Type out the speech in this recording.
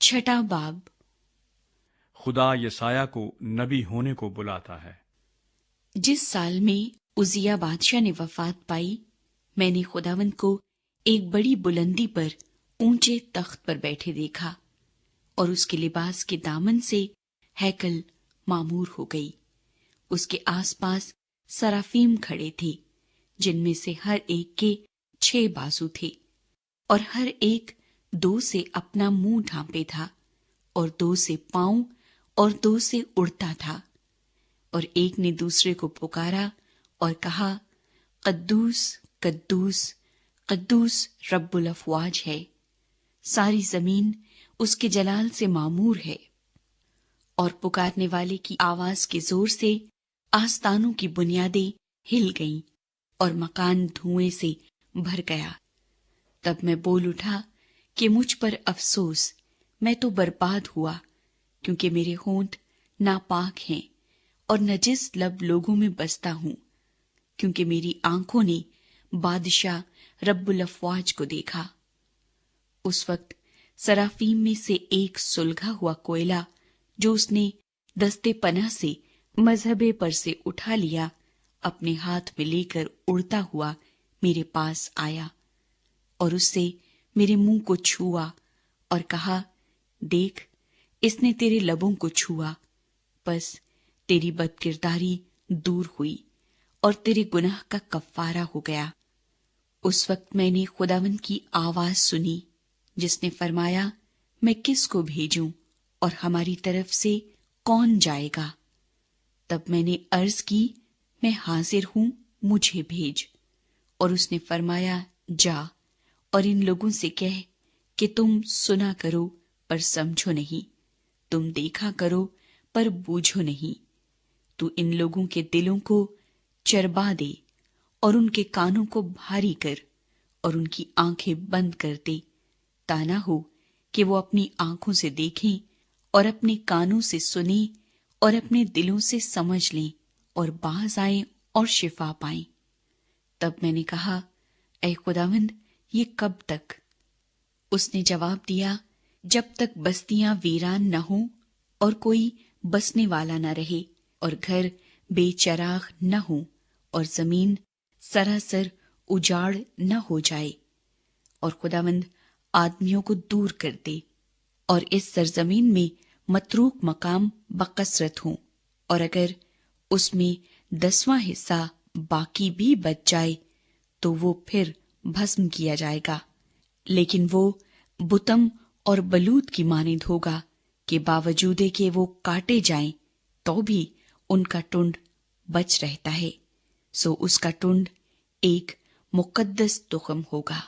छठा बाब। खुदा यसाया को नबी होने को बुलाता है। जिस साल में उजिया बादशाह ने वफात पाई, मैंने खुदावंद को एक बड़ी बुलंदी पर ऊंचे तख्त पर बैठे देखा, और उसके लिबास के दामन से हैकल मामूर हो गई। उसके आसपास सराफीम खड़े थे, जिनमें से हर एक के 6 बाजू थे, और हर एक 2 से अपना मुंह ढांपे था, और 2 से पांव, और 2 से उड़ता था। और एक ने दूसरे को पुकारा और कहा, कद्दूस कद्दूस कद्दूस रब्बुल अफवाज है, सारी जमीन उसके जलाल से मामूर है। और पुकारने वाले की आवाज के जोर से आस्तानों की बुनियादें हिल गईं और मकान धुएं से भर गया। तब मैं बोल उठा कि मुझ पर अफसोस, मैं तो बर्बाद हुआ, क्योंकि मेरे होंठ नापाक हैं और नजिस लब लोगों में बसता हूं, क्योंकि मेरी आंखों ने बादशाह रब्बुल अफवाज को देखा। उस वक्त सराफीम में से एक सुलगा हुआ कोयला, जो उसने दस्ते पनाह से मजहबे पर से उठा लिया, अपने हाथ में लेकर उड़ता हुआ मेरे पास आया, और उससे मेरे मुंह को छुआ और कहा, देख, इसने तेरे लबों को छुआ, बस तेरी बदकिरदारी दूर हुई और तेरे गुनाह का कफ्फारा हो गया। उस वक्त मैंने खुदावंद की आवाज सुनी, जिसने फरमाया, मैं किस को भेजूं और हमारी तरफ से कौन जाएगा? तब मैंने अर्ज की, मैं हाजिर हूं, मुझे भेज। और उसने फरमाया, जा और इन लोगों से कह कि तुम सुना करो पर समझो नहीं, तुम देखा करो पर बूझो नहीं। तू इन लोगों के दिलों को चरबा दे और उनके कानों को भारी कर और उनकी आंखें बंद कर दे, ताना हो कि वो अपनी आंखों से देखें और अपने कानों से सुने और अपने दिलों से समझ लें और बाज आएं और शिफा पाएं। तब मैंने कहा, ऐ खुदावंद, ये कब तक? उसने जवाब दिया, जब तक बस्तियां वीरान न हों और कोई बसने वाला न रहे, और घर बेचराग न हो और जमीन सरासर उजाड़ न हो जाए, और खुदावंद आदमियों को दूर कर दे और इस सरजमीन में मतरूक मकाम बकसरत हों, और अगर उसमें 10वां हिस्सा बाकी भी बच जाए तो वो फिर भस्म किया जाएगा। लेकिन वो बुतम और बलूत की मानिंद होगा कि बावजूदे के वो काटे जाएं तो भी उनका टुंड बच रहता है, सो उसका टुंड एक मुकद्दस तुखम होगा।